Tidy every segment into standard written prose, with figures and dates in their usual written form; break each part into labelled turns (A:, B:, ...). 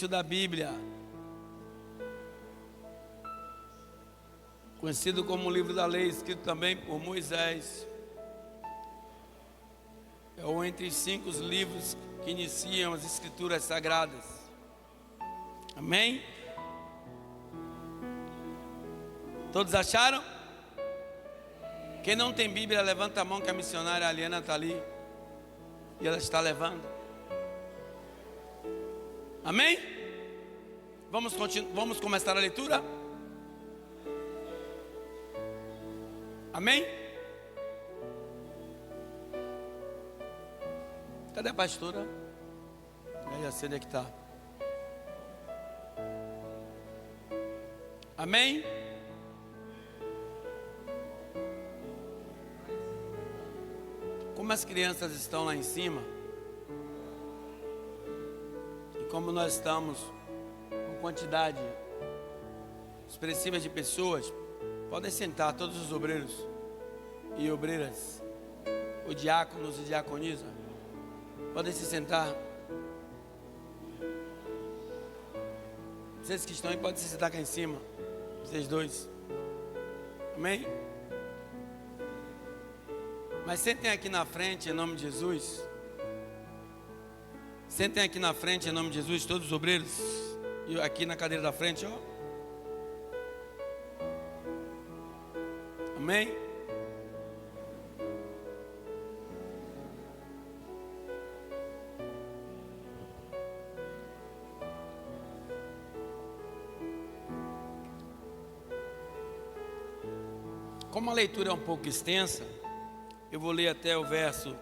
A: livro da Bíblia, conhecido como o livro da lei, escrito também por Moisés. É um entre os 5 livros que iniciam as escrituras sagradas. Amém? Todos acharam? Quem não tem Bíblia, levanta a mão, que a missionária Aliana está ali e ela está levando. Amém? Vamos começar a leitura? Amém? Cadê a pastora? Aí a onde é que está? Amém? Como as crianças estão lá em cima, e como nós estamos com quantidade expressiva de pessoas, podem sentar todos os obreiros e obreiras, os diáconos e diaconisa, podem se sentar. Vocês que estão aí podem se sentar cá em cima, vocês dois. Amém? Mas sentem aqui na frente em nome de Jesus. Sentem aqui na frente em nome de Jesus, todos os obreiros. E aqui na cadeira da frente, ó. Amém? Como a leitura é um pouco extensa, eu vou ler até o verso,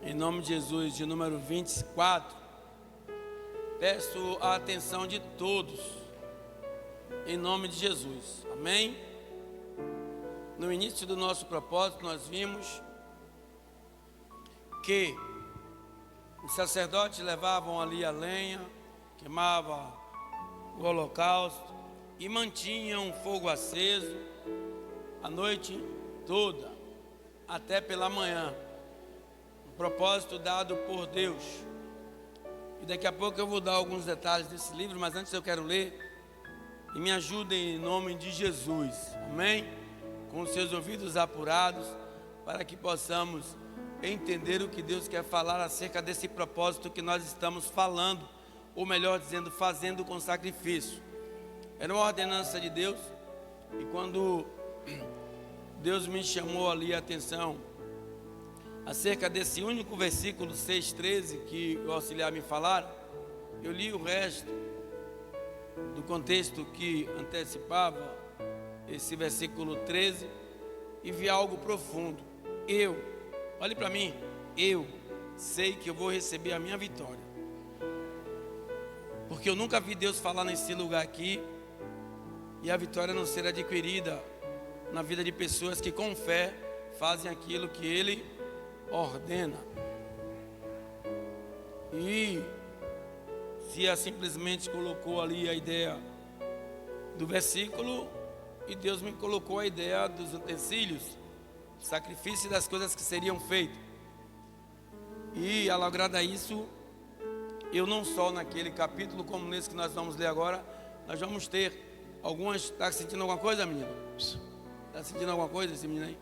A: em nome de Jesus, de número 24. Peço a atenção de todos, em nome de Jesus. Amém? No início do nosso propósito, nós vimos que os sacerdotes levavam ali a lenha, queimavam o holocausto e mantinham o fogo aceso a noite toda, até pela manhã. Um propósito dado por Deus. E daqui a pouco eu vou dar alguns detalhes desse livro, mas antes eu quero ler. E me ajudem em nome de Jesus. Amém? Com os seus ouvidos apurados, para que possamos entender o que Deus quer falar acerca desse propósito que nós estamos falando, ou melhor dizendo, fazendo com sacrifício. Era uma ordenança de Deus, e quando Deus me chamou ali a atenção acerca desse único versículo 6,13 que o auxiliar me falaram, eu li o resto do contexto que antecipava esse versículo 13 e vi algo profundo. Olhe para mim, eu sei que eu vou receber a minha vitória, porque eu nunca vi Deus falar nesse lugar aqui e a vitória não ser adquirida na vida de pessoas que com fé fazem aquilo que Ele ordena. E se simplesmente colocou ali a ideia do versículo, e Deus me colocou a ideia dos utensílios, sacrifício das coisas que seriam feitas. E alogrado a isso, eu não só naquele capítulo como nesse que nós vamos ler agora, nós vamos ter algumas. Está sentindo alguma coisa, menino? Está sentindo alguma coisa esse menino aí?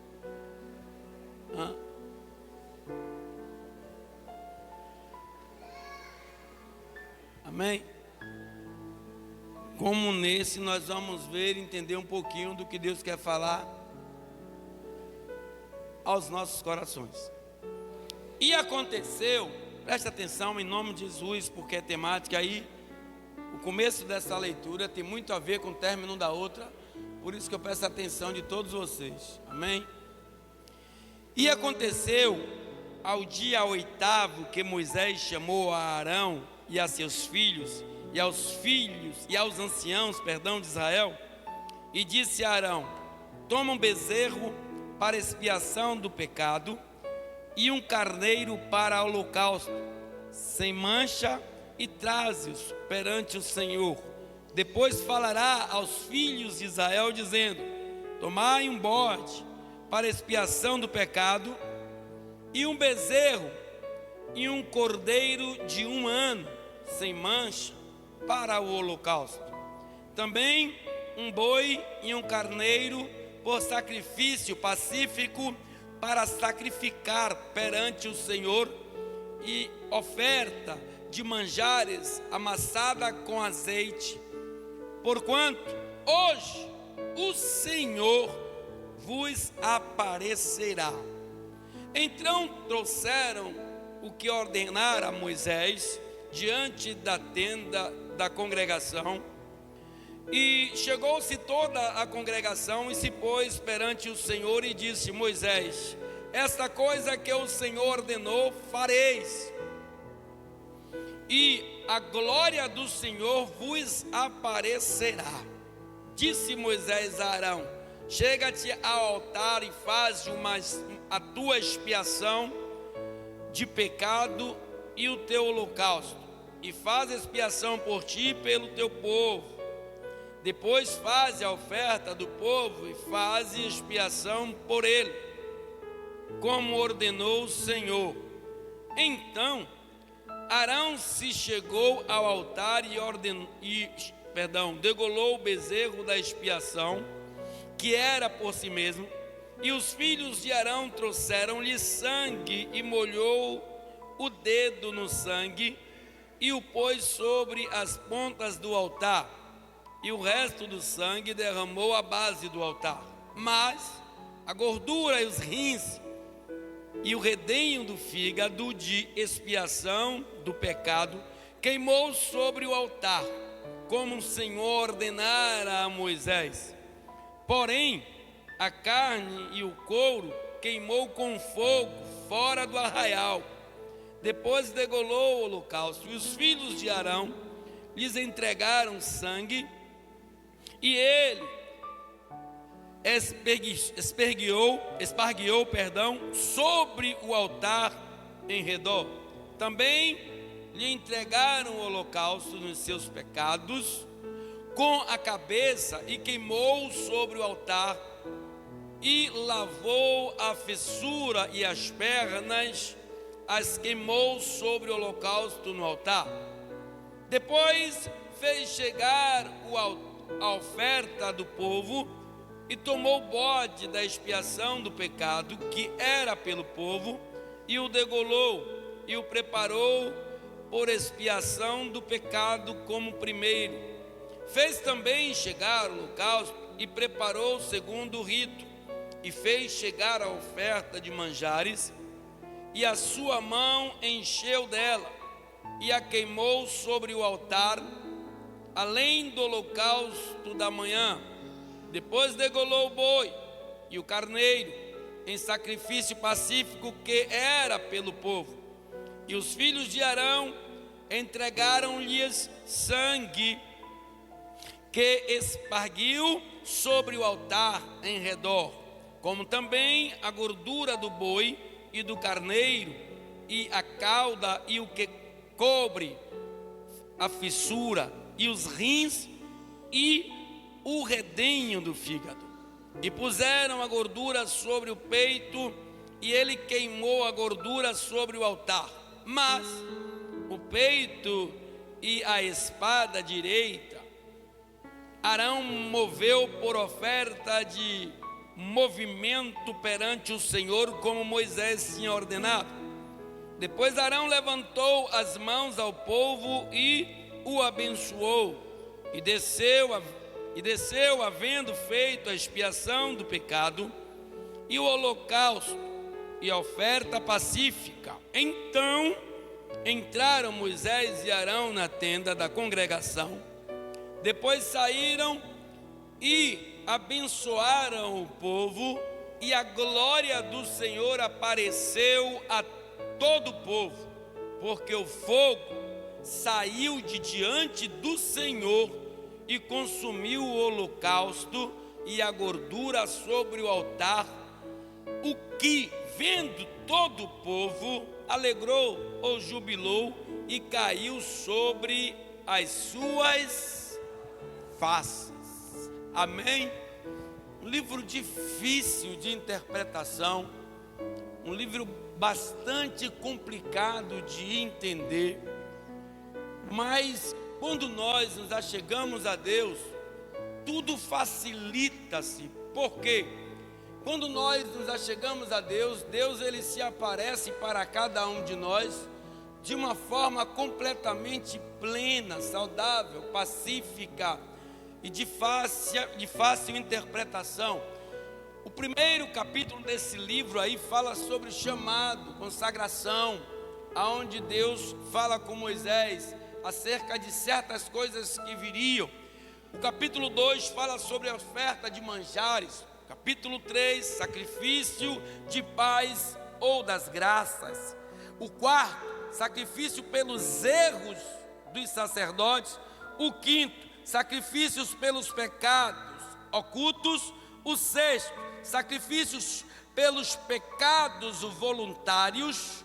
A: Amém? Como nesse nós vamos ver e entender um pouquinho do que Deus quer falar aos nossos corações. E aconteceu, preste atenção em nome de Jesus, porque é temática aí. O começo dessa leitura tem muito a ver com o término da outra, por isso que eu peço a atenção de todos vocês. Amém? E aconteceu ao dia 8º que Moisés chamou a Arão e a seus filhos, e aos anciãos, de Israel, e disse a Arão: toma um bezerro para expiação do pecado, e um carneiro para holocausto, sem mancha, e traze-os perante o Senhor. Depois falará aos filhos de Israel, dizendo: tomai um bode para expiação do pecado, e um bezerro, e um cordeiro de 1 ano, sem mancha para o holocausto. Também um boi e um carneiro por sacrifício pacífico para sacrificar perante o Senhor, e oferta de manjares amassada com azeite, porquanto hoje o Senhor vos aparecerá. Então trouxeram o que ordenara Moisés diante da tenda da congregação, e chegou-se toda a congregação e se pôs perante o Senhor e disse: Moisés, esta coisa que o Senhor ordenou fareis, e a glória do Senhor vos aparecerá. Disse Moisés a Arão: chega-te ao altar e faze a tua expiação de pecado e o teu holocausto, e faz expiação por ti e pelo teu povo. Depois faze a oferta do povo e faze expiação por ele, como ordenou o Senhor. Então Arão se chegou ao altar degolou o bezerro da expiação, que era por si mesmo, e os filhos de Arão trouxeram-lhe sangue, e molhou o dedo no sangue, e o pôs sobre as pontas do altar, e o resto do sangue derramou à base do altar. Mas a gordura e os rins e o redenho do fígado de expiação do pecado queimou sobre o altar, como o Senhor ordenara a Moisés. Porém a carne e o couro queimou com fogo fora do arraial. Depois degolou o holocausto, e os filhos de Arão lhes entregaram sangue, e ele espargueou sobre o altar em redor. Também lhe entregaram o holocausto nos seus pecados com a cabeça, e queimou sobre o altar, e lavou a fissura e as pernas, as queimou sobre o holocausto no altar. Depois fez chegar a oferta do povo, e tomou o bode da expiação do pecado, que era pelo povo, e o degolou, e o preparou por expiação do pecado como primeiro. Fez também chegar o holocausto, e preparou segundo o rito, e fez chegar a oferta de manjares, e a sua mão encheu dela, e a queimou sobre o altar, além do holocausto da manhã. Depois degolou o boi e o carneiro em sacrifício pacífico, que era pelo povo, e os filhos de Arão entregaram-lhes sangue, que esparguiu sobre o altar em redor, como também a gordura do boi e do carneiro, e a cauda e o que cobre a fissura, e os rins e o redenho do fígado. E puseram a gordura sobre o peito, e ele queimou a gordura sobre o altar. Mas o peito e a espada direita Arão moveu por oferta de movimento perante o Senhor, como Moisés tinha ordenado. Depois Arão levantou as mãos ao povo e o abençoou, e desceu, havendo feito a expiação do pecado e o holocausto e a oferta pacífica. Então entraram Moisés e Arão na tenda da congregação. Depois saíram e abençoaram o povo, e a glória do Senhor apareceu a todo o povo, porque o fogo saiu de diante do Senhor e consumiu o holocausto e a gordura sobre o altar, o que, vendo todo o povo, alegrou ou jubilou, e caiu sobre as suas faces. Amém? Um livro difícil de interpretação, um livro bastante complicado de entender, Mas quando nós nos achegamos a Deus, tudo facilita-se. Por quê? Quando nós nos achegamos a Deus, Deus ele se aparece para cada um de nós de uma forma completamente plena, saudável, pacífica e de fácil interpretação. O primeiro capítulo desse livro aí fala sobre chamado, consagração, aonde Deus fala com Moisés acerca de certas coisas que viriam. O capítulo 2 fala sobre a oferta de manjares. Capítulo 3, sacrifício de paz ou das graças. O quarto, sacrifício pelos erros dos sacerdotes. O quinto, sacrifícios pelos pecados ocultos. O sexto, sacrifícios pelos pecados voluntários.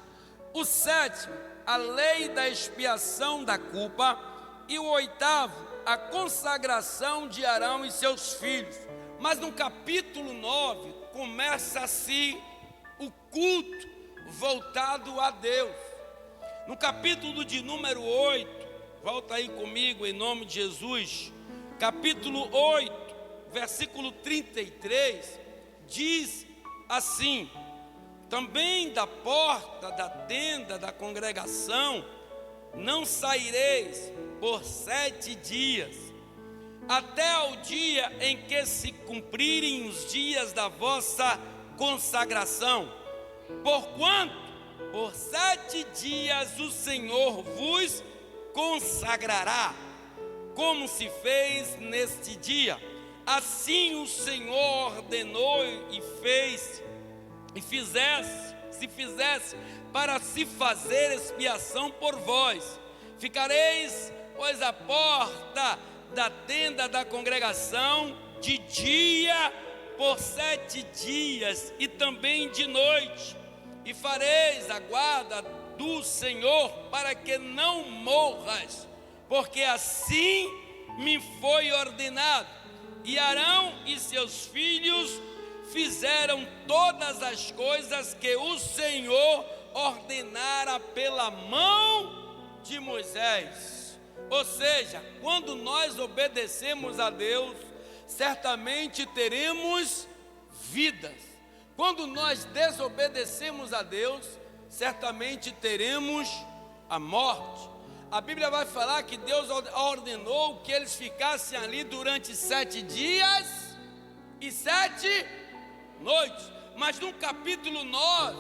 A: O sétimo, a lei da expiação da culpa. E o oitavo, a consagração de Arão e seus filhos. Mas no capítulo 9, começa-se o culto voltado a Deus. No capítulo de número 8, volta aí comigo em nome de Jesus, capítulo 8, versículo 33, diz assim: também da porta da tenda da congregação não saireis por 7 dias, até ao dia em que se cumprirem os dias da vossa consagração, porquanto por 7 dias o Senhor vos consagrará, como se fez neste dia. Assim o Senhor ordenou e fizesse para se fazer expiação por vós. Ficareis, pois, à porta da tenda da congregação de dia por 7 dias e também de noite, e fareis a guarda do Senhor para que não morras, porque assim me foi ordenado. E Arão e seus filhos fizeram todas as coisas que o Senhor ordenara pela mão de Moisés. Ou seja, quando nós obedecemos a Deus, certamente teremos vidas. Quando nós desobedecemos a Deus, certamente teremos a morte. A Bíblia vai falar que Deus ordenou que eles ficassem ali durante 7 dias e 7 noites. Mas no capítulo 9,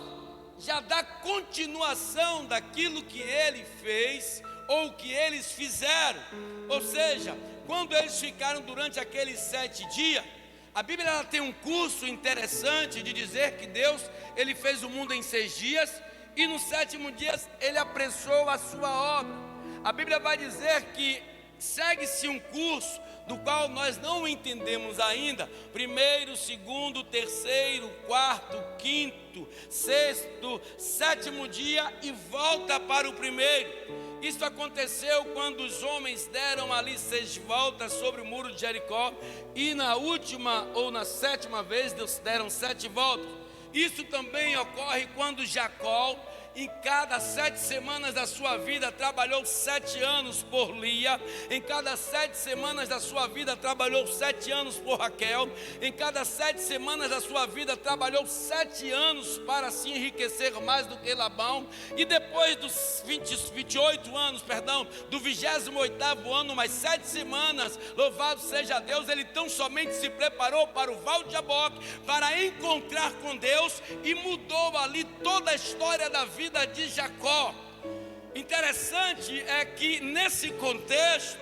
A: já dá continuação daquilo que ele fez ou que eles fizeram. Ou seja, quando eles ficaram durante aqueles 7 dias, a Bíblia ela tem um curso interessante de dizer que Deus ele fez o mundo em 6 dias e no 7º dia ele apressou a sua obra. A Bíblia vai dizer que segue-se um curso do qual nós não entendemos ainda. 1º, 2º, 3º, 4º, 5º, 6º, 7º dia e volta para o 1º. Isso aconteceu quando os homens deram ali 6 voltas sobre o muro de Jericó, e na última ou na 7ª vez deram 7 voltas. Isso também ocorre quando Jacó, em cada 7 semanas da sua vida, trabalhou 7 anos por Lia. Em cada 7 semanas da sua vida, trabalhou 7 anos por Raquel. Em cada 7 semanas da sua vida, trabalhou 7 anos para se enriquecer mais do que Labão. E depois dos 28 anos, do 28º ano, mais 7 semanas, louvado seja Deus, ele tão somente se preparou para o Val de Jaboque, para encontrar com Deus, e mudou ali toda a história da vida de Jacó. Interessante é que nesse contexto,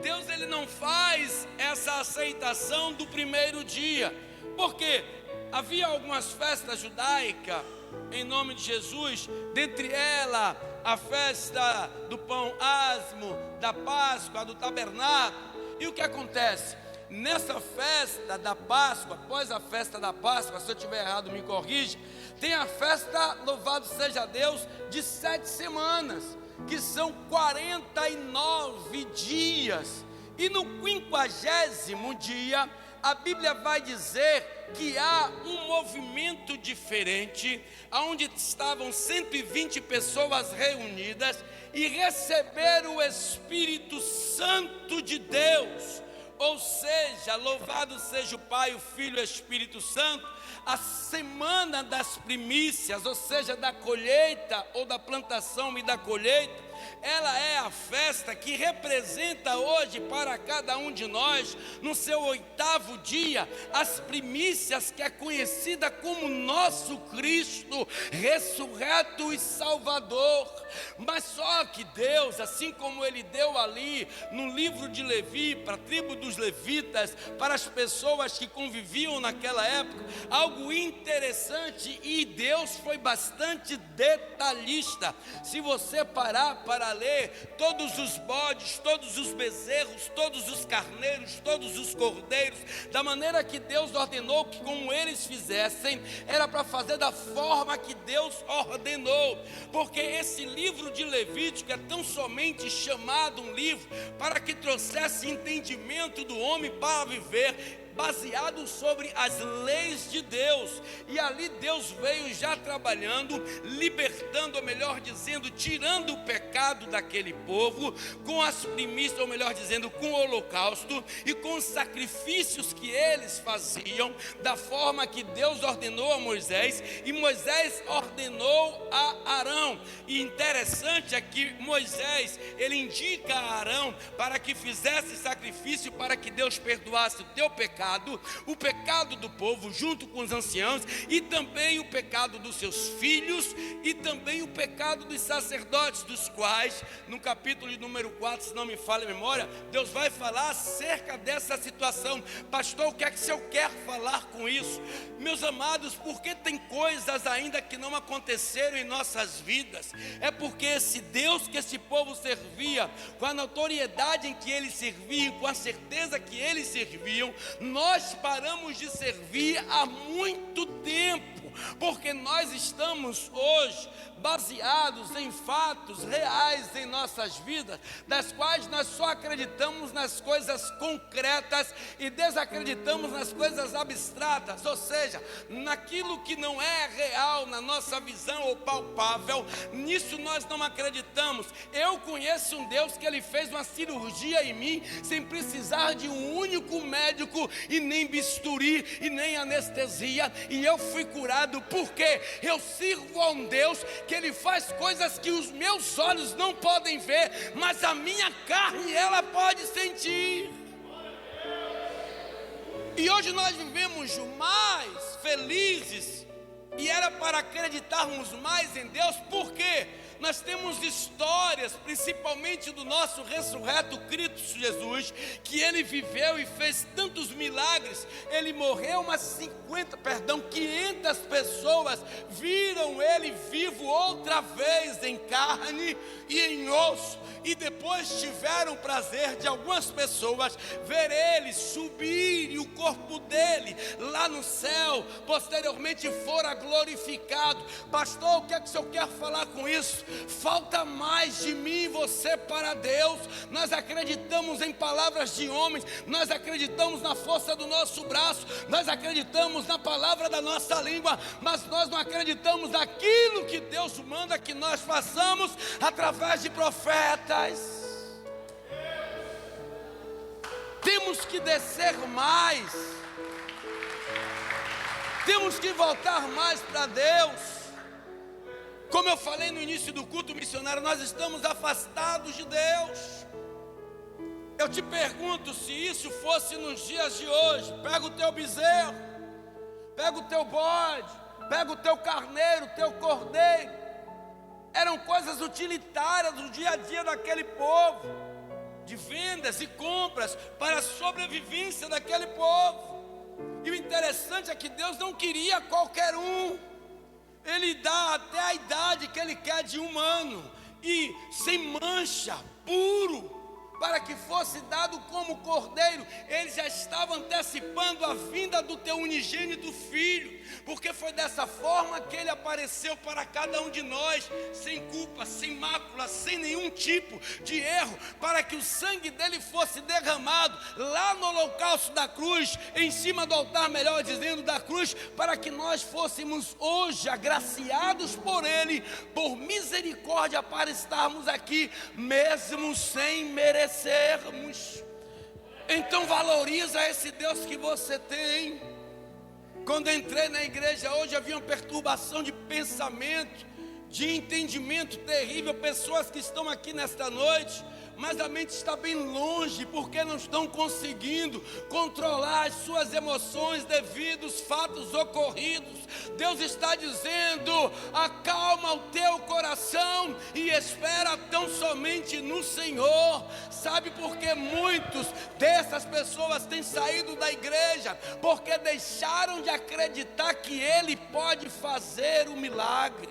A: Deus ele não faz essa aceitação do 1º dia, porque havia algumas festas judaicas em nome de Jesus, dentre elas a festa do pão asmo, da Páscoa, do tabernáculo. E o que acontece? Nessa festa da Páscoa, após a festa da Páscoa, se eu estiver errado me corrija, tem a festa, louvado seja Deus, de 7 semanas, que são 49 dias. E no 50º dia, a Bíblia vai dizer que há um movimento diferente, onde estavam 120 pessoas reunidas e receberam o Espírito Santo de Deus. Ou seja, louvado seja o Pai, o Filho e o Espírito Santo, a semana das primícias, ou seja, da colheita ou da plantação e da colheita, ela é a festa que representa hoje para cada um de nós, no seu 8º dia, as primícias, que é conhecida como nosso Cristo, ressurreto e Salvador. Mas só que Deus, assim como Ele deu ali no livro de Levi, para a tribo dos levitas, para as pessoas que conviviam naquela época, algo interessante, e Deus foi bastante detalhista. Se você parar para ler, todos os bodes, todos os bezerros, todos os carneiros, todos os cordeiros, da maneira que Deus ordenou que como eles fizessem, era para fazer da forma que Deus ordenou, porque esse livro de Levítico é tão somente chamado um livro para que trouxesse entendimento do homem para viver, baseado sobre as leis de Deus. E ali Deus veio já trabalhando, libertando, ou melhor dizendo, tirando o pecado daquele povo, com as primícias, ou melhor dizendo, com o holocausto e com os sacrifícios que eles faziam, da forma que Deus ordenou a Moisés, e Moisés ordenou a Arão. E interessante é que Moisés, ele indica a Arão para que fizesse sacrifício, para que Deus perdoasse o teu pecado, o pecado do povo junto com os anciãos, e também o pecado dos seus filhos, e também o pecado dos sacerdotes, dos quais no capítulo de número 4, se não me falha a memória, Deus vai falar acerca dessa situação. Pastor, o que é que o senhor quer falar com isso? Meus amados, porque tem coisas ainda que não aconteceram em nossas vidas, é porque esse Deus que esse povo servia, com a notoriedade em que eles serviam, com a certeza que eles serviam, nós paramos de servir há muito tempo, porque nós estamos hoje baseados em fatos reais em nossas vidas, das quais nós só acreditamos nas coisas concretas e desacreditamos nas coisas abstratas, ou seja, naquilo que não é real na nossa visão ou palpável, nisso nós não acreditamos. Eu conheço um Deus que Ele fez uma cirurgia em mim, sem precisar de um único médico, e nem bisturi, e nem anestesia, e eu fui curado, porque eu sirvo a um Deus que Ele faz coisas que os meus olhos não podem ver, mas a minha carne ela pode sentir. E hoje nós vivemos mais felizes, e era para acreditarmos mais em Deus, porque nós temos histórias, principalmente do nosso ressurreto Cristo Jesus, que Ele viveu e fez tantos milagres. Ele morreu, mas 500 pessoas viram Ele vivo outra vez em carne e em osso, e depois tiveram o prazer de algumas pessoas ver Ele subir e o corpo dele lá no céu, posteriormente fora glorificado. Pastor, o que é que o senhor quer falar com isso? Falta mais de mim e você para Deus. Nós acreditamos em palavras de homens, nós acreditamos na força do nosso braço, nós acreditamos na palavra da nossa língua, mas nós não acreditamos naquilo que Deus manda que nós façamos através de profetas. Temos que descer mais, temos que voltar mais para Deus. Como eu falei no início do culto missionário, nós estamos afastados de Deus. Eu te pergunto, se isso fosse nos dias de hoje, pega o teu bezerro, pega o teu bode, pega o teu carneiro, o teu cordeiro. Eram coisas utilitárias do dia a dia daquele povo, de vendas e compras para a sobrevivência daquele povo. E o interessante é que Deus não queria qualquer um. Ele dá até a idade que Ele quer de um ano, e sem mancha, puro, para que fosse dado como cordeiro. Ele já estava antecipando a vinda do teu unigênito filho, porque foi dessa forma que ele apareceu para cada um de nós, sem culpa, sem mácula, sem nenhum tipo de erro, para que o sangue dele fosse derramado lá no holocausto da cruz, em cima do altar, melhor dizendo, da cruz, para que nós fôssemos hoje agraciados por ele, por misericórdia, para estarmos aqui, mesmo sem merecermos. Então valoriza esse Deus que você tem. Quando eu entrei na igreja hoje, havia uma perturbação de pensamento, de entendimento terrível. Pessoas que estão aqui nesta noite, mas a mente está bem longe, porque não estão conseguindo controlar as suas emoções devido aos fatos ocorridos. Deus está dizendo: acalma o teu coração e espera tão somente no Senhor. Sabe por que muitos dessas pessoas têm saído da igreja? Porque deixaram de acreditar que Ele pode fazer o milagre.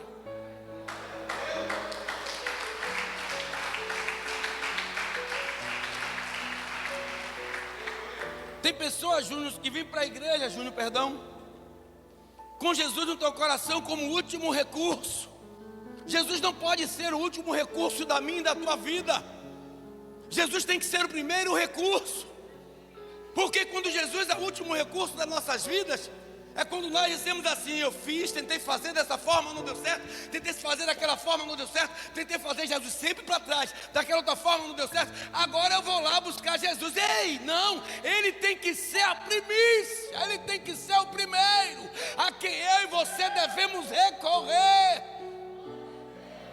A: Tem pessoas, Júnior, que vêm para a igreja, com Jesus no teu coração como último recurso. Jesus não pode ser o último recurso da minha e da tua vida. Jesus tem que ser o primeiro recurso. Porque quando Jesus é o último recurso das nossas vidas, é quando nós dizemos assim: eu fiz, tentei fazer dessa forma, não deu certo, tentei fazer daquela forma, não deu certo, tentei fazer Jesus sempre para trás, daquela outra forma não deu certo, agora eu vou lá buscar Jesus. Ei, não, Ele tem que ser a primícia, Ele tem que ser o primeiro, a quem eu e você devemos recorrer,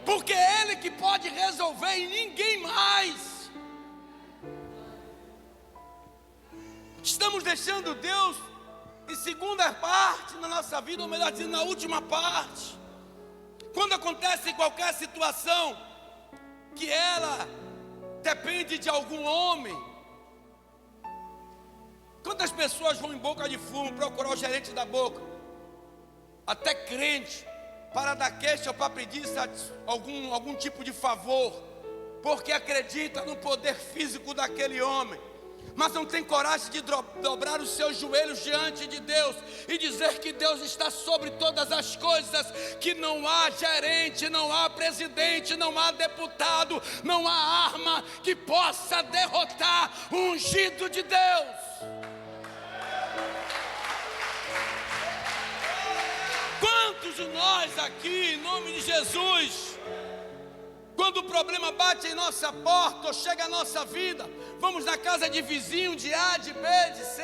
A: porque é Ele que pode resolver e ninguém mais. Estamos deixando Deus em segunda parte na nossa vida, ou melhor dizendo, na última parte. Quando acontece qualquer situação que ela depende de algum homem. Quantas pessoas vão em boca de fumo procurar o gerente da boca, até crente, para dar queixa ou para pedir algum tipo de favor, porque acredita no poder físico daquele homem, mas não tem coragem de dobrar os seus joelhos diante de Deus e dizer que Deus está sobre todas as coisas, que não há gerente, não há presidente, não há deputado, não há arma que possa derrotar o ungido de Deus. Quantos de nós aqui, em nome de Jesus, quando o problema bate em nossa porta ou chega à nossa vida, vamos na casa de vizinho, de A, de B, de C,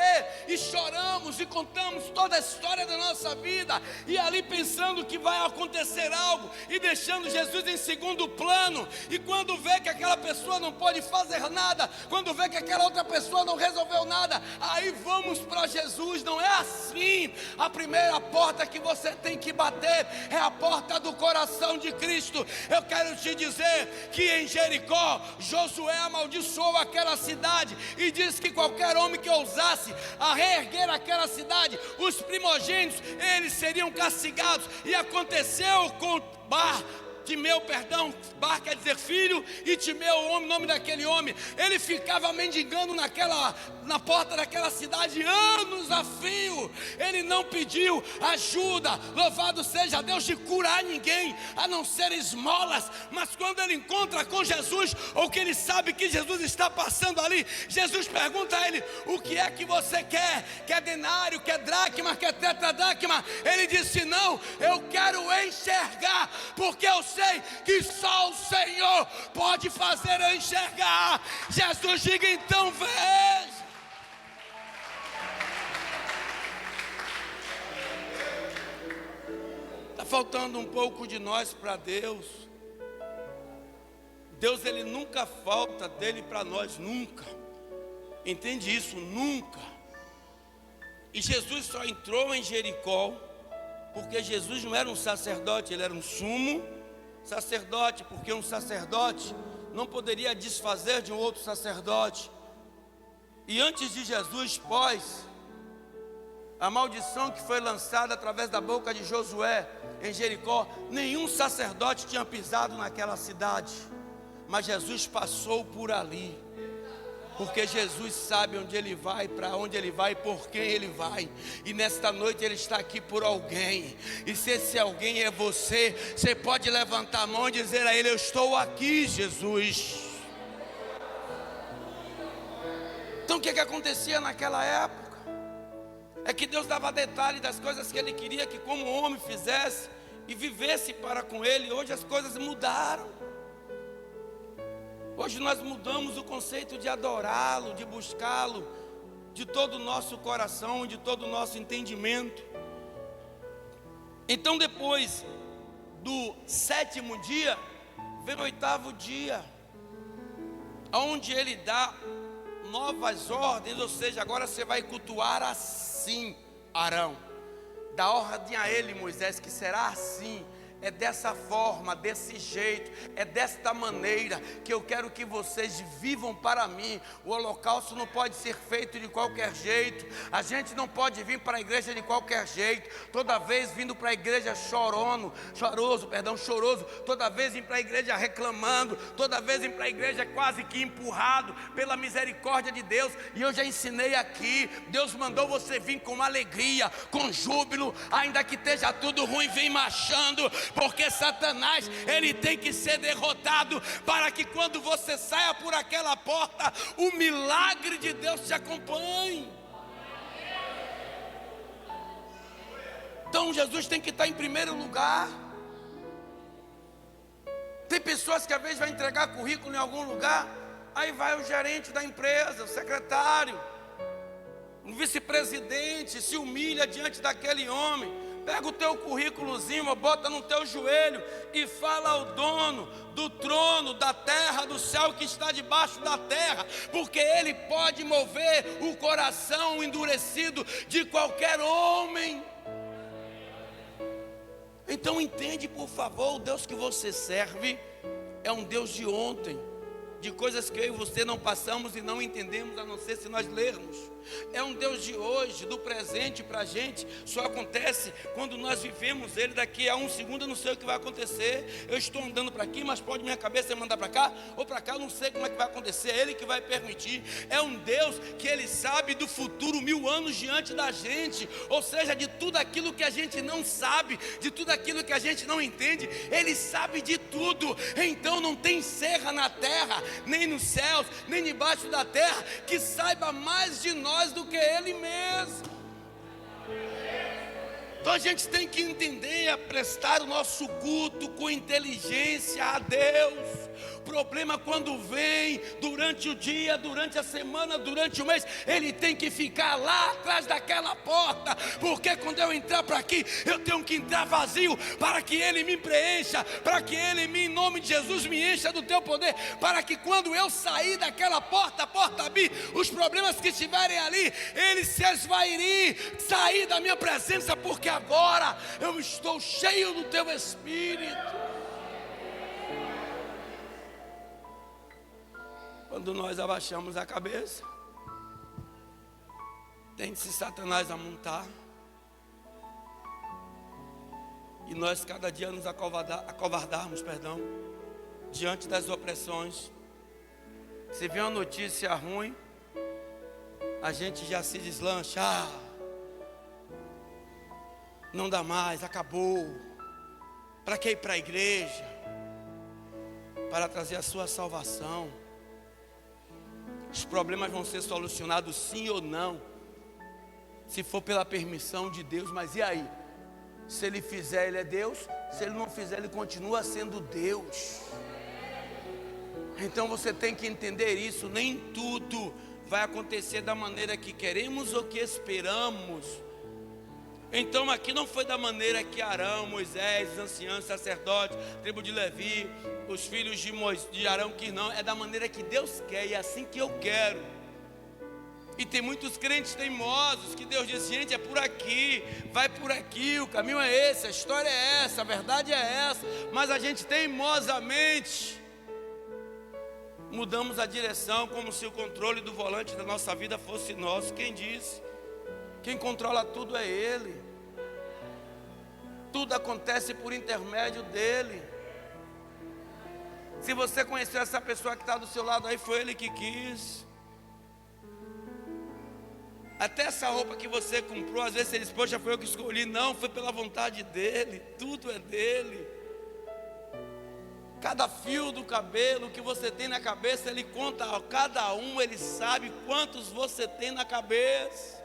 A: e choramos e contamos toda a história da nossa vida, e ali pensando que vai acontecer algo, e deixando Jesus em segundo plano, e quando vê que aquela pessoa não pode fazer nada, quando vê que aquela outra pessoa não resolveu nada, aí vamos para Jesus. Não é assim. A primeira porta que você tem que bater é a porta do coração de Cristo. Eu quero te dizer que em Jericó, Josué amaldiçoou aquela cidade e disse que qualquer homem que ousasse a reerguer aquela cidade, os primogênitos, eles seriam castigados. E aconteceu com Timeu, Bar quer dizer filho, e Timeu, o nome daquele homem, ele ficava mendigando na porta daquela cidade anos a fio. Ele não pediu ajuda, louvado seja Deus, de curar ninguém, a não ser esmolas. Mas quando ele encontra com Jesus, ou que ele sabe que Jesus está passando ali, Jesus pergunta a ele: o que é que você quer? Quer denário, quer dracma, quer tetradracma? Ele disse: não, eu quero enxergar, porque eu sei que só o Senhor pode fazer eu enxergar. Jesus, diga então: veja. Está faltando um pouco de nós para Deus. Deus, Ele nunca falta dele para nós, nunca. Entende isso? Nunca. E Jesus só entrou em Jericó porque Jesus não era um sacerdote, Ele era um sumo sacerdote, porque um sacerdote não poderia desfazer de um outro sacerdote. E antes de Jesus pós a maldição que foi lançada através da boca de Josué em Jericó, nenhum sacerdote tinha pisado naquela cidade, mas Jesus passou por ali. porque Jesus sabe onde Ele vai, para onde Ele vai, por quem Ele vai. E nesta noite Ele está aqui por alguém. E se esse alguém é você, você pode levantar a mão e dizer a Ele: eu estou aqui, Jesus. Então o que acontecia naquela época? É que Deus dava detalhe das coisas que Ele queria que como homem fizesse e vivesse para com Ele. Hoje as coisas mudaram. Hoje nós mudamos o conceito de adorá-lo, de buscá-lo, de todo o nosso coração, de todo o nosso entendimento. Então depois do 7º dia, vem o 8º dia, onde Ele dá novas ordens, ou seja, agora você vai cultuar assim, Arão. Dá ordem a ele, Moisés, que será assim. É dessa forma, desse jeito, é desta maneira que eu quero que vocês vivam para mim. O holocausto não pode ser feito de qualquer jeito. A gente não pode vir para a igreja de qualquer jeito. Toda vez vindo para a igreja choroso, toda vez indo para a igreja reclamando, toda vez indo para a igreja quase que empurrado pela misericórdia de Deus. E eu já ensinei aqui, Deus mandou você vir com alegria, com júbilo, ainda que esteja tudo ruim, vem marchando. Porque Satanás, ele tem que ser derrotado, para que quando você saia por aquela porta, o milagre de Deus te acompanhe. Então Jesus tem que estar em primeiro lugar. Tem pessoas que às vezes vai entregar currículo em algum lugar, aí vai o gerente da empresa, o secretário, o vice-presidente, se humilha diante daquele homem. Pega o teu currículozinho, bota no teu joelho e fala ao dono do trono, da terra, do céu que está debaixo da terra, porque ele pode mover o coração endurecido de qualquer homem. Então entende, por favor, o Deus que você serve é um Deus de ontem, de coisas que eu e você não passamos e não entendemos, a não ser se nós lermos. É um Deus de hoje, do presente para a gente. Só acontece quando nós vivemos Ele. Daqui a um segundo eu não sei o que vai acontecer. Eu estou andando para aqui, mas pode minha cabeça mandar para cá ou para cá, eu não sei como é que vai acontecer. É Ele que vai permitir. É um Deus que Ele sabe do futuro 1000 anos diante da gente. Ou seja, de tudo aquilo que a gente não sabe, de tudo aquilo que a gente não entende, Ele sabe de tudo. Então não tem serra na terra, nem nos céus, nem debaixo da terra, que saiba mais de nós do que Ele mesmo. Então a gente tem que entender, a prestar o nosso culto com inteligência a Deus. O problema quando vem durante o dia, durante a semana, durante o mês, ele tem que ficar lá atrás daquela porta, porque quando eu entrar para aqui, eu tenho que entrar vazio, para que ele me preencha, para que ele em nome de Jesus me encha do teu poder, para que quando eu sair daquela porta, a porta abrir, os problemas que estiverem ali, eles se esvairem, sair da minha presença, porque agora eu estou cheio do teu Espírito. Quando nós abaixamos a cabeça, tende-se Satanás a montar, e nós cada dia nos acovardarmos, diante das opressões. Se vê uma notícia ruim, a gente já se deslancha. Não dá mais, acabou. Para que ir para a igreja? Para trazer a sua salvação. Os problemas vão ser solucionados sim ou não, se for pela permissão de Deus. Mas e aí? Se Ele fizer, Ele é Deus. Se Ele não fizer, Ele continua sendo Deus. Então você tem que entender isso. Nem tudo vai acontecer da maneira que queremos ou que esperamos. Então aqui não foi da maneira que Arão, Moisés, os anciãos, sacerdotes, tribo de Levi, os filhos de Arão, que não, é da maneira que Deus quer, e é assim que eu quero. E tem muitos crentes teimosos que Deus diz: gente, é por aqui, vai por aqui, o caminho é esse, a história é essa, a verdade é essa. Mas a gente teimosamente mudamos a direção, como se o controle do volante da nossa vida fosse nosso. Quem disse? Quem controla tudo é Ele. Tudo acontece por intermédio dEle. Se você conheceu essa pessoa que está do seu lado aí, foi Ele que quis. Até essa roupa que você comprou, às vezes você diz, poxa, foi eu que escolhi. Não, foi pela vontade dele, tudo é dele. Cada fio do cabelo que você tem na cabeça, ele conta a cada um, ele sabe quantos você tem na cabeça.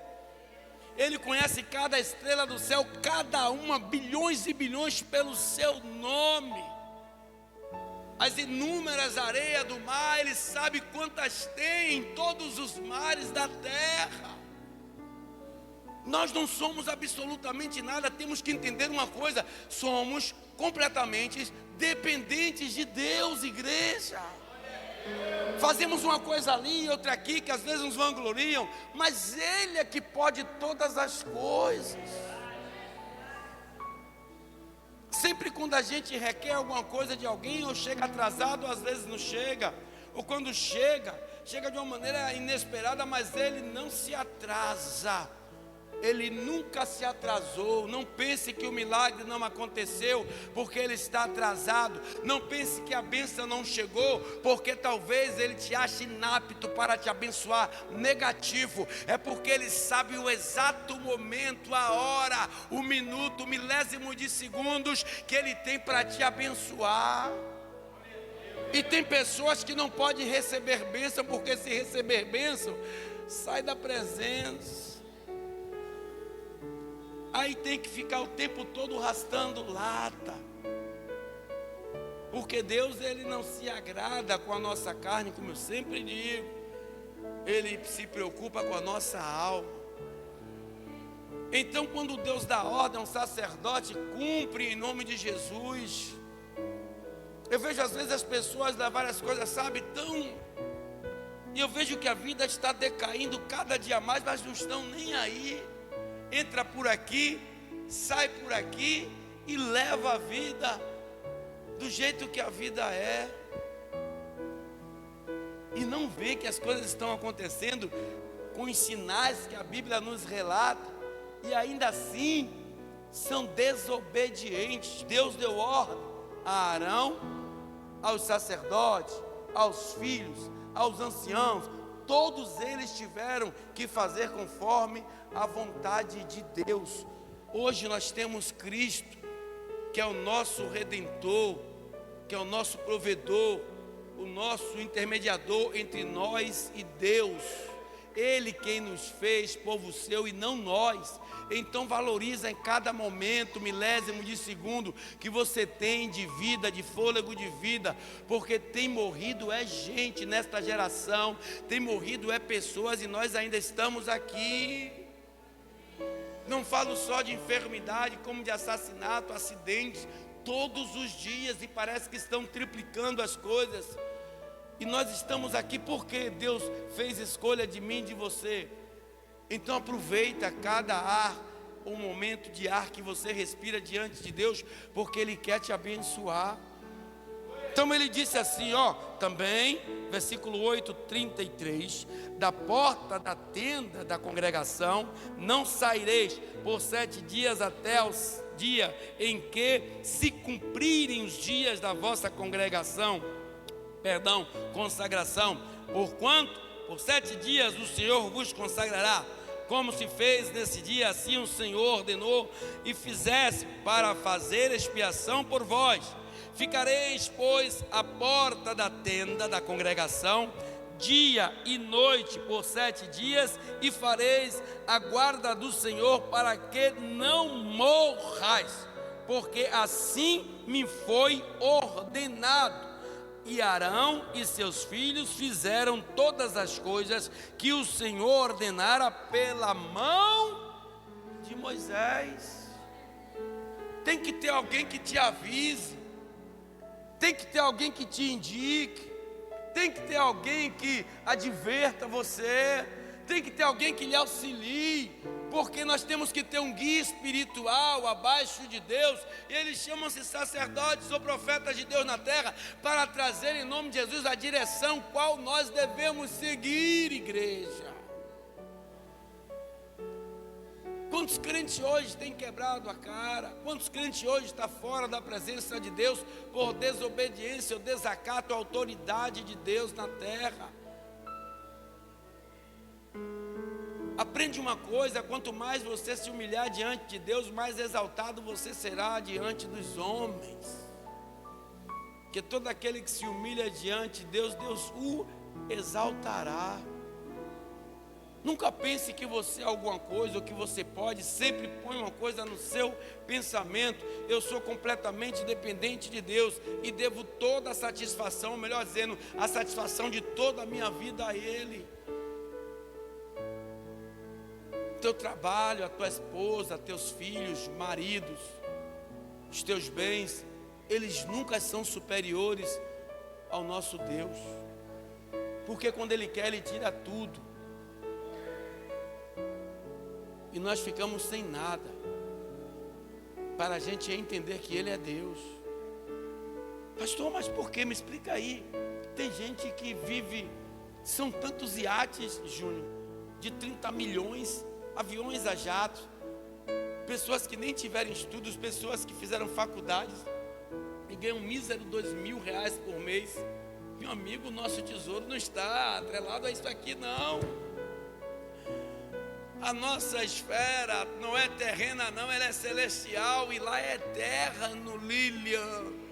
A: Ele conhece cada estrela do céu, cada uma, bilhões e bilhões pelo seu nome. As inúmeras areias do mar, ele sabe quantas tem em todos os mares da terra. Nós não somos absolutamente nada, temos que entender uma coisa: somos completamente dependentes de Deus, igreja. Fazemos uma coisa ali e outra aqui, que às vezes nos vangloriam, mas Ele é que pode todas as coisas. Sempre quando a gente requer alguma coisa de alguém, ou chega atrasado, ou às vezes não chega, ou quando chega de uma maneira inesperada, mas Ele não se atrasa. Ele nunca se atrasou. Não pense que o milagre não aconteceu porque ele está atrasado. Não pense que a bênção não chegou porque talvez ele te ache inapto para te abençoar. Negativo. É porque ele sabe o exato momento, a hora, o minuto, o milésimo de segundos que ele tem para te abençoar. E tem pessoas que não podem receber bênção, porque se receber bênção, sai da presença. Aí tem que ficar o tempo todo rastando lata. Porque Deus, Ele não se agrada com a nossa carne, como eu sempre digo. Ele se preocupa com a nossa alma. Então, quando Deus dá ordem a um sacerdote, cumpre em nome de Jesus. Eu vejo às vezes as pessoas levarem as coisas, sabe, e eu vejo que a vida está decaindo cada dia mais, mas não estão nem aí. Entra por aqui, sai por aqui e leva a vida do jeito que a vida é. E não vê que as coisas estão acontecendo com os sinais que a Bíblia nos relata. E ainda assim, são desobedientes. Deus deu ordem a Arão, aos sacerdotes, aos filhos, aos anciãos. Todos eles tiveram que fazer conforme a vontade de Deus. Hoje nós temos Cristo, que é o nosso Redentor, que é o nosso provedor, o nosso intermediador entre nós e Deus. Ele quem nos fez povo seu e não nós. Então valoriza em cada momento, milésimo de segundo que você tem de vida, de fôlego de vida, porque tem morrido é gente nesta geração, tem morrido é pessoas e nós ainda estamos aqui. Não falo só de enfermidade, como de assassinato, acidentes, todos os dias, e parece que estão triplicando as coisas. E nós estamos aqui porque Deus fez escolha de mim e de você. Então aproveita cada ar, um momento de ar que você respira diante de Deus, porque Ele quer te abençoar. Então ele disse assim, também, versículo 8, 33, da porta da tenda da congregação não saireis por 7 dias até o dia em que se cumprirem os dias da vossa consagração, porquanto por 7 dias o Senhor vos consagrará, como se fez nesse dia, assim o Senhor ordenou e fizesse para fazer expiação por vós. Ficareis, pois, à porta da tenda da congregação, dia e noite por 7 dias, e fareis a guarda do Senhor, para que não morrais, porque assim me foi ordenado. E Arão e seus filhos fizeram todas as coisas que o Senhor ordenara pela mão de Moisés. Tem que ter alguém que te avise, tem que ter alguém que te indique, tem que ter alguém que adverta você, tem que ter alguém que lhe auxilie, porque nós temos que ter um guia espiritual abaixo de Deus, e eles chamam-se sacerdotes ou profetas de Deus na terra, para trazer em nome de Jesus a direção qual nós devemos seguir, igreja. Quantos crentes hoje têm quebrado a cara? Quantos crentes hoje estão fora da presença de Deus por desobediência ou desacato à autoridade de Deus na terra? Aprende uma coisa: quanto mais você se humilhar diante de Deus, mais exaltado você será diante dos homens. Porque todo aquele que se humilha diante de Deus, Deus o exaltará. Nunca pense que você é alguma coisa ou que você pode. Sempre põe uma coisa no seu pensamento: eu sou completamente dependente de Deus e devo toda a satisfação, ou melhor dizendo, a satisfação de toda a minha vida a Ele. Teu trabalho, a tua esposa, teus filhos, maridos, os teus bens, eles nunca são superiores ao nosso Deus. Porque quando Ele quer, Ele tira tudo. E nós ficamos sem nada, para a gente entender que Ele é Deus. Pastor, mas por que? Me explica aí. Tem gente que vive, são tantos iates, Júnior, de 30 milhões, aviões a jato, pessoas que nem tiveram estudos, pessoas que fizeram faculdades e ganham um mísero R$2.000 por mês. Meu amigo, nosso tesouro não está atrelado a isso aqui, não. A nossa esfera não é terrena, não, ela é celestial, e lá é terra no Lilian.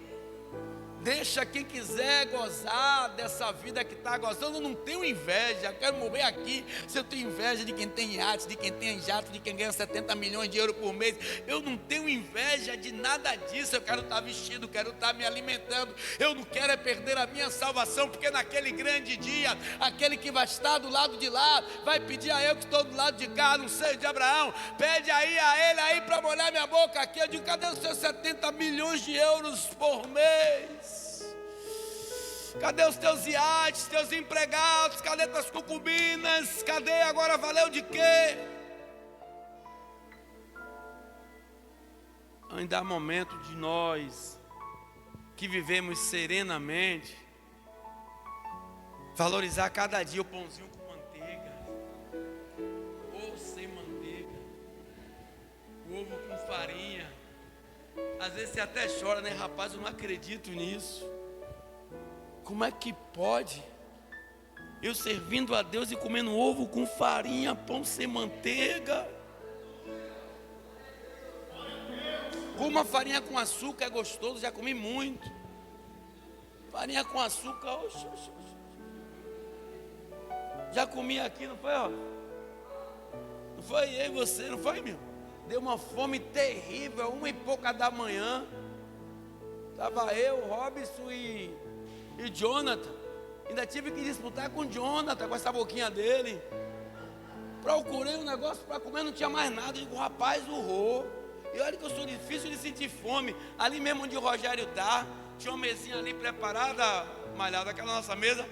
A: Deixa quem quiser gozar dessa vida que está gozando. Eu não tenho inveja, quero morrer aqui. Se eu tenho inveja de quem tem iate, de quem tem jato, de quem ganha 70 milhões de euros por mês, eu não tenho inveja de nada disso. Eu quero estar vestido, quero estar me alimentando. Eu não quero é perder a minha salvação, porque naquele grande dia, aquele que vai estar do lado de lá, vai pedir a eu que estou do lado de cá, no seio de Abraão, pede aí a ele aí para molhar minha boca aqui. Eu digo: cadê os seus 70 milhões de euros por mês? Cadê os teus iates, teus empregados? Cadê tuas concubinas? Cadê? Agora valeu de quê? Ainda há momento de nós que vivemos serenamente valorizar cada dia o pãozinho com manteiga, ou sem manteiga, o ovo com farinha. Às vezes você até chora, né? Rapaz, eu não acredito nisso. Como é que pode eu servindo a Deus e comendo ovo com farinha, pão sem manteiga? Como a farinha com açúcar é gostoso, já comi muito. Farinha com açúcar, oxe. Já comi aqui, não foi, ó? Não foi eu e você, não foi, meu? Deu uma fome terrível, 1h pouca da manhã. Estava eu, Robson e Jonathan. Ainda tive que disputar com o Jonathan, com essa boquinha dele. Procurei um negócio para comer, não tinha mais nada. Digo: rapaz, urrou. E olha que eu sou difícil de sentir fome. Ali mesmo onde o Rogério está, tinha uma mesinha ali preparada, malhada, aquela nossa mesa.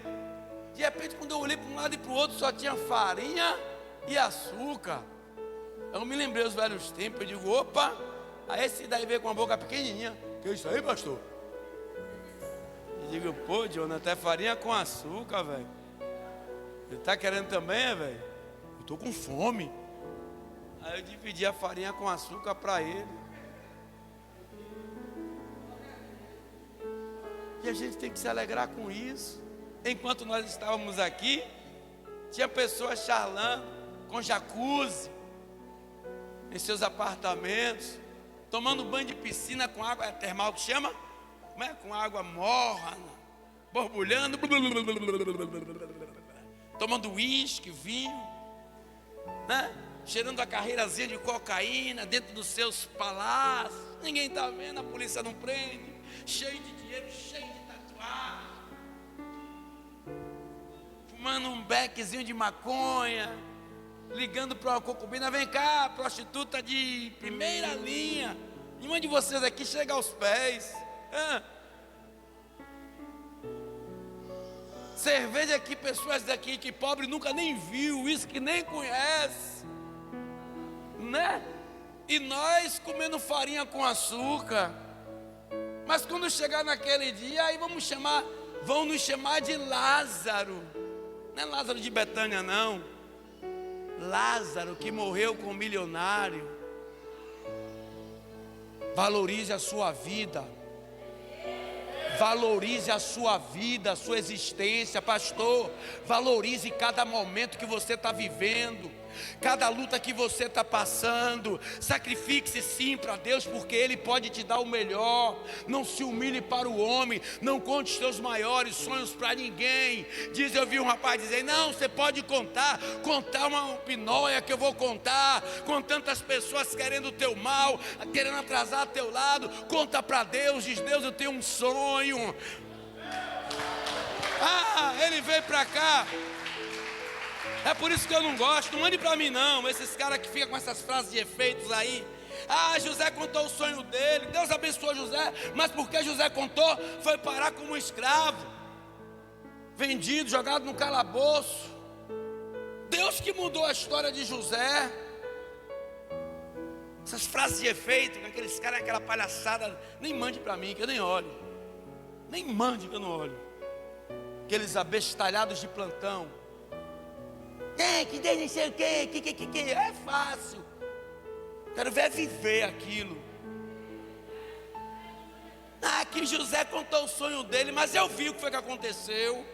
A: De repente, quando eu olhei para um lado e para o outro, só tinha farinha e açúcar. Eu me lembrei dos velhos tempos. Eu digo: opa, aí esse daí veio com uma boca pequenininha. Que é isso aí, pastor? Eu digo: pô, Jonathan, é farinha com açúcar, velho. Ele está querendo também, velho? Eu estou com fome. Aí eu dividi a farinha com açúcar para ele. E a gente tem que se alegrar com isso. Enquanto nós estávamos aqui, tinha pessoas charlando com jacuzzi em seus apartamentos, tomando banho de piscina com água termal, que chama? Como é? Com água morna, borbulhando, tomando uísque, vinho, né? Cheirando a carreirazinha de cocaína dentro dos seus palácios. Ninguém está vendo, a polícia não prende. Cheio de dinheiro, cheio de tatuagem, fumando um beckzinho de maconha, ligando para uma concubina: vem cá, prostituta de primeira linha, nenhuma de vocês aqui chega aos pés. Cerveja aqui, pessoas daqui que pobre nunca nem viu, isso que nem conhece, né? E nós comendo farinha com açúcar. Mas quando chegar naquele dia, aí vão nos chamar de Lázaro. Não é Lázaro de Betânia, não. Lázaro que morreu com um milionário. Valorize a sua vida. Valorize a sua vida, a sua existência, pastor. Valorize cada momento que você está vivendo. cada luta que você está passando, sacrifique-se sim para Deus, porque Ele pode te dar o melhor. Não se humilhe para o homem, não conte os seus maiores sonhos para ninguém. Eu vi um rapaz dizer: não, você pode contar uma pinóia que eu vou contar, com tantas pessoas querendo o teu mal, querendo atrasar teu lado. Conta para Deus, diz: Deus, eu tenho um sonho. Ele veio para cá. É por isso que eu não gosto. Não mande para mim não, esses caras que ficam com essas frases de efeitos aí. José contou o sonho dele, Deus abençoou José, mas porque José contou, foi parar como um escravo, vendido, jogado no calabouço. Deus que mudou a história de José. Essas frases de efeito, aqueles caras, aquela palhaçada, nem mande para mim que eu nem olho. Nem mande que eu não olho. Aqueles abestalhados de plantão. Que Deus não sei o que. É fácil. Quero ver viver aquilo. Que José contou o sonho dele, mas eu vi o que foi que aconteceu.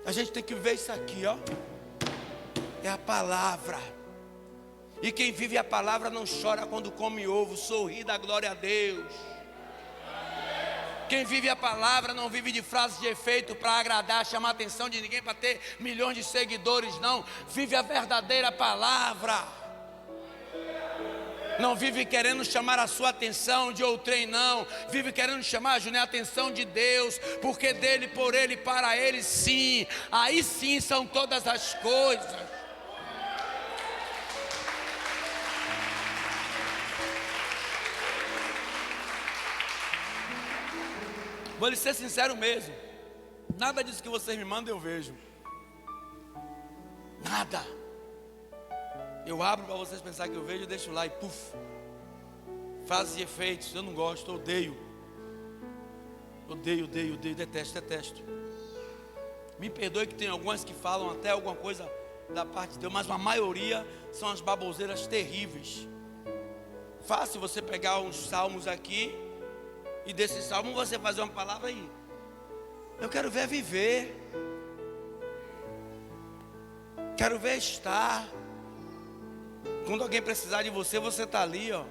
A: A gente tem que ver isso aqui, ó. É a palavra. E quem vive a palavra não chora quando come ovo, sorri, dá glória a Deus. Quem vive a palavra não vive de frases de efeito para agradar, chamar a atenção de ninguém, para ter milhões de seguidores, não. Vive a verdadeira palavra. Não vive querendo chamar a sua atenção de outrem, não. Vive querendo chamar, Júnior, a atenção de Deus, porque dele, por ele, para ele, sim. Aí sim são todas as coisas. Vou lhe ser sincero mesmo. Nada disso que vocês me mandam eu vejo. Nada. Eu abro para vocês pensar que eu vejo, eu deixo lá e puf. Frases e efeitos, eu não gosto, odeio. Odeio, detesto. Me perdoe que tem algumas que falam até alguma coisa da parte de Deus, mas a maioria são as baboseiras terríveis. Fácil você pegar uns salmos aqui e desse salmo você fazer uma palavra aí. Eu quero ver viver. Quero ver estar. Quando alguém precisar de você, você está ali, ó.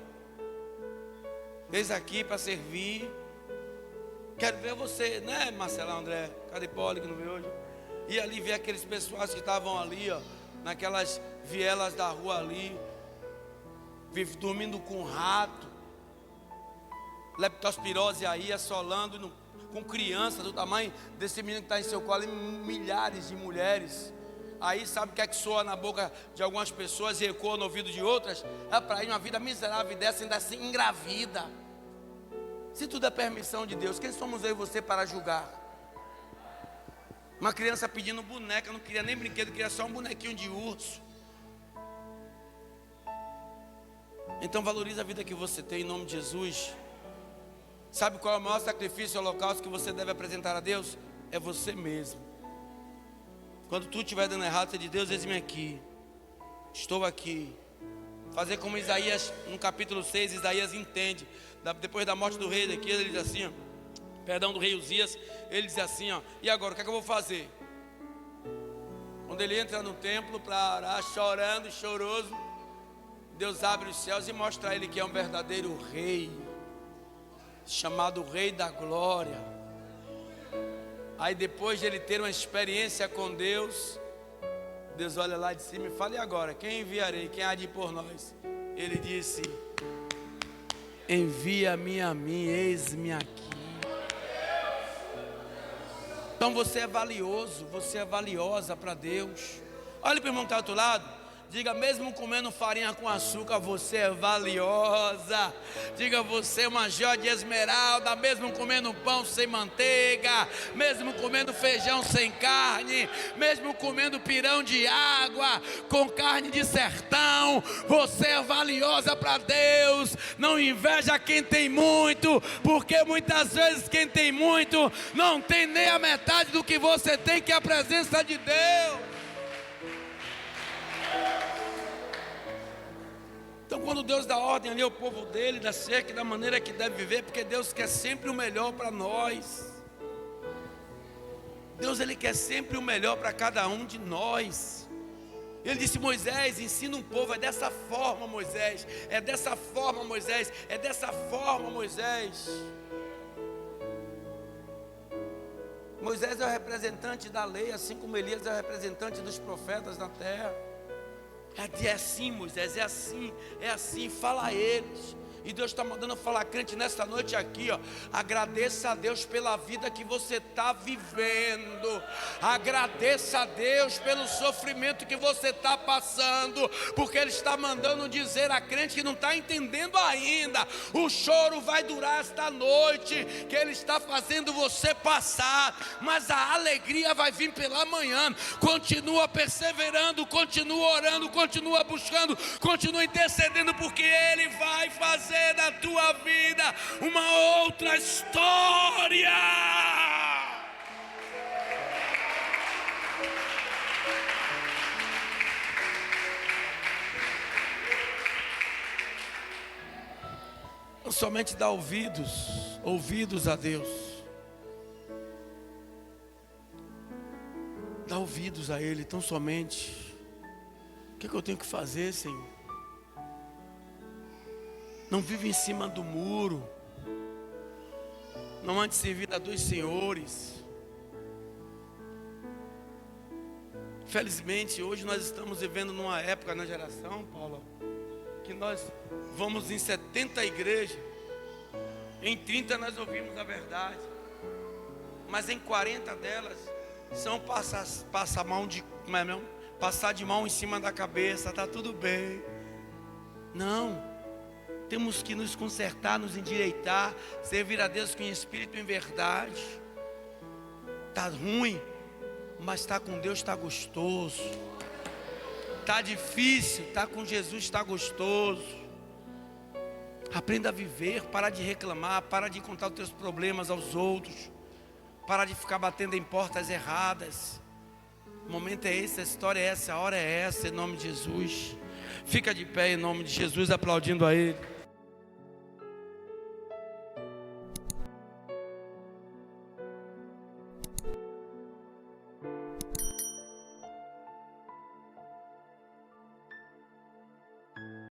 A: Eis aqui para servir. Quero ver você, né, Marcelo, André? Cadê Poli que não veio hoje? E ali ver aqueles pessoas que estavam ali, ó, naquelas vielas da rua ali, dormindo com rato, leptospirose aí, assolando, com criança do tamanho desse menino que está em seu colo, e milhares de mulheres. Aí sabe o que é que soa na boca de algumas pessoas e ecoa no ouvido de outras? É para ir uma vida miserável dessa, ainda assim engravida. Se tudo é permissão de Deus, quem somos eu e você para julgar? Uma criança pedindo boneca, não queria nem brinquedo, queria só um bonequinho de urso. Então valorize a vida que você tem em nome de Jesus. Sabe qual é o maior sacrifício e holocausto que você deve apresentar a Deus? É você mesmo. Quando tu estiver dando errado, você diz: Deus, eis-me aqui, estou aqui. Fazer como Isaías, no capítulo 6, Isaías entende. Depois da morte do rei daqui, ele diz assim, ó, perdão, do rei Uzias, ele diz assim, ó: e agora, o que é que eu vou fazer? Quando ele entra no templo para orar, chorando, choroso, Deus abre os céus e mostra a ele que é um verdadeiro rei, chamado Rei da Glória. Aí depois de ele ter uma experiência com Deus, Deus olha lá de cima e fala: e agora, quem enviarei? Quem há de ir por nós? Ele disse: envia-me a mim, eis-me aqui. Então você é valioso, você é valiosa para Deus. Olha para o irmão que está do outro lado. Diga: mesmo comendo farinha com açúcar, você é valiosa. Diga: você é uma joia de esmeralda. Mesmo comendo pão sem manteiga, mesmo comendo feijão sem carne, mesmo comendo pirão de água com carne de sertão, você é valiosa para Deus. Não inveja quem tem muito, porque muitas vezes quem tem muito não tem nem a metade do que você tem, que é a presença de Deus. Então quando Deus dá ordem ali ao povo dele, da cerca, da maneira que deve viver, porque Deus quer sempre o melhor para nós. Deus, ele quer sempre o melhor para cada um de nós. Ele disse: Moisés, ensina um povo. É dessa forma, Moisés. É dessa forma, Moisés. É dessa forma, Moisés. Moisés é o representante da lei, assim como Elias é o representante dos profetas na terra. É assim, Moisés, é assim, fala a eles. E Deus está mandando falar, crente, nesta noite aqui, ó. Agradeça a Deus pela vida que você está vivendo. Agradeça a Deus pelo sofrimento que você está passando, porque Ele está mandando dizer a crente que não está entendendo ainda. O choro vai durar esta noite, que Ele está fazendo você passar, mas a alegria vai vir pela manhã. Continua perseverando, continua orando, continua buscando, continua intercedendo, porque Ele vai fazer da tua vida uma outra história. Não somente dá ouvidos a Deus. Dá ouvidos a Ele, tão somente. O que eu tenho que fazer, Senhor? Não vive em cima do muro. Não ande servindo a dois senhores. Infelizmente, hoje nós estamos vivendo numa época na geração, Paulo, que nós vamos em 70 igrejas. Em 30 nós ouvimos a verdade. Mas em 40 delas são passar de mão em cima da cabeça, está tudo bem. Não. Temos que nos consertar, nos endireitar, servir a Deus com espírito e em verdade. Está ruim, mas está com Deus, está gostoso. Está difícil, está com Jesus, está gostoso. Aprenda a viver, para de reclamar, para de contar os teus problemas aos outros, para de ficar batendo em portas erradas. O momento é esse, a história é essa, a hora é essa, em nome de Jesus. Fica de pé em nome de Jesus, aplaudindo a Ele.